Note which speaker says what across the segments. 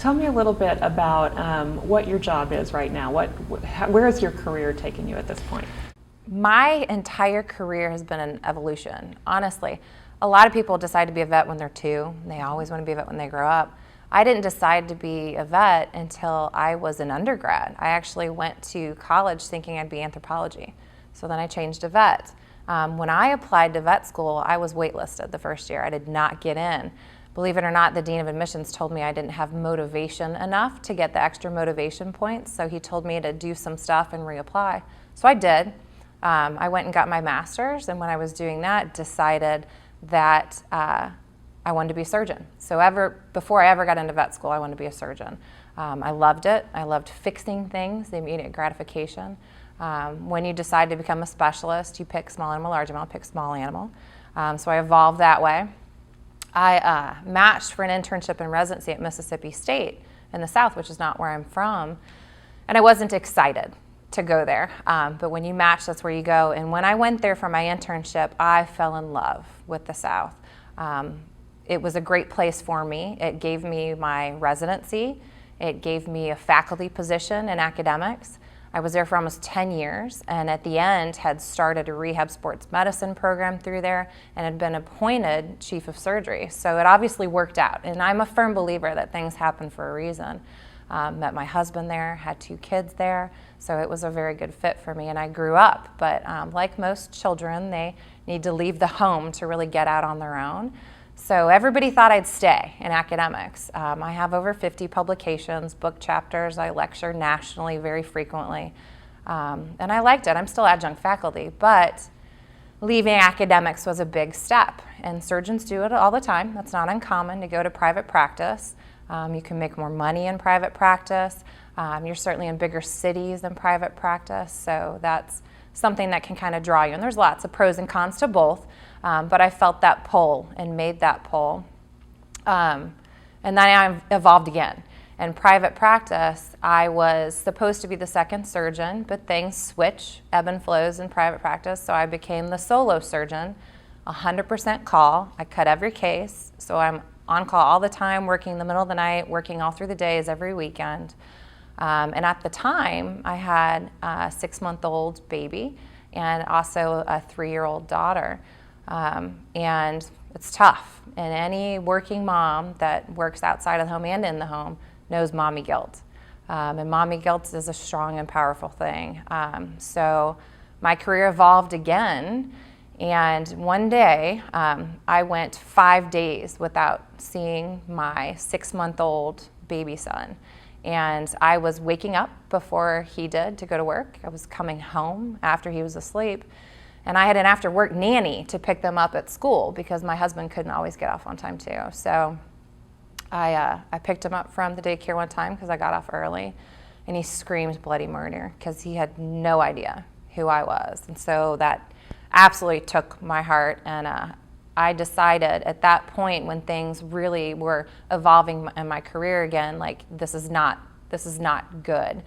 Speaker 1: Tell me a little bit about what your job is right now. Where has your career taken you at this point?
Speaker 2: My entire career has been an evolution, honestly. A lot of people decide to be a vet when they're 2. They always want to be a vet when they grow up. I didn't decide to be a vet until I was an undergrad. I actually went to college thinking I'd be anthropology. So then I changed to vet. When I applied to vet school, I was waitlisted the first year. I did not get in. Believe it or not, the dean of admissions told me I didn't have motivation enough to get the extra motivation points, so he told me to do some stuff and reapply. So I did. I went and got my master's, and when I was doing that, decided that I wanted to be a surgeon. So before I ever got into vet school, I wanted to be a surgeon. I loved it. I loved fixing things, the immediate gratification. When you decide to become a specialist, you pick small animal, large animal, pick small animal. So I evolved that way. I matched for an internship and residency at Mississippi State in the South, which is not where I'm from, and I wasn't excited to go there. But when you match, that's where you go. And when I went there for my internship, I fell in love with the South. It was a great place for me. It gave me my residency. It gave me a faculty position in academics. I was there for almost 10 years, and at the end had started a rehab sports medicine program through there and had been appointed chief of surgery. So it obviously worked out, and I'm a firm believer that things happen for a reason. Met my husband there, had 2 kids there, so it was a very good fit for me, and I grew up. But like most children, they need to leave the home to really get out on their own. So everybody thought I'd stay in academics. I have over 50 publications, book chapters. I lecture nationally very frequently. And I liked it. I'm still adjunct faculty, but leaving academics was a big step. And surgeons do it all the time. That's not uncommon to go to private practice. You can make more money in private practice. You're certainly in bigger cities than private practice. So that's something that can kind of draw you. And there's lots of pros and cons to both. But I felt that pull and made that pull. And then I evolved again. In private practice, I was supposed to be the second surgeon, but things switch, ebb and flows in private practice, so I became the solo surgeon, 100% call. I cut every case, so I'm on call all the time, working in the middle of the night, working all through the days, every weekend. And at the time, I had a 6-month-old baby and also a 3-year-old daughter. And it's tough. And any working mom that works outside of the home and in the home knows mommy guilt. And mommy guilt is a strong and powerful thing. So my career evolved again. And one day, I went 5 days without seeing my 6-month-old baby son. And I was waking up before he did to go to work. I was coming home after he was asleep. And I had an after-work nanny to pick them up at school because my husband couldn't always get off on time too. So I picked him up from the daycare one time because I got off early, and he screamed bloody murder because he had no idea who I was. And so that absolutely took my heart, and I decided at that point, when things really were evolving in my career again, like this is not good.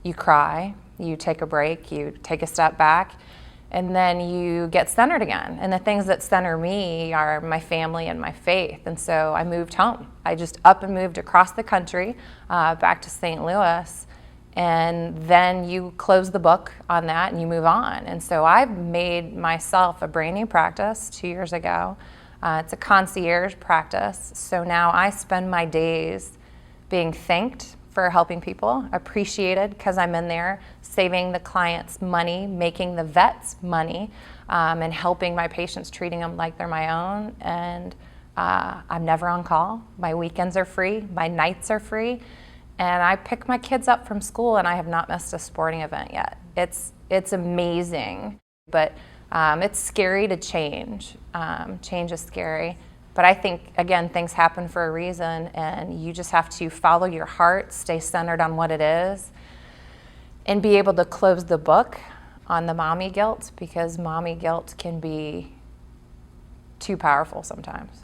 Speaker 2: You cry, you take a break, you take a step back, and then you get centered again. And the things that center me are my family and my faith. And so I moved home. I just up and moved across the country, back to St. Louis. And then you close the book on that and you move on. And so I've made myself a brand new practice 2 years ago. It's a concierge practice. So now I spend my days being thanked for helping people, appreciated because I'm in there saving the clients money, making the vets money, and helping my patients, treating them like they're my own. And I'm never on call. My weekends are free. My nights are free. And I pick my kids up from school, and I have not missed a sporting event yet. It's amazing, but it's scary to change. Change is scary. But I think, again, things happen for a reason, and you just have to follow your heart, stay centered on what it is, and be able to close the book on the mommy guilt, because mommy guilt can be too powerful sometimes.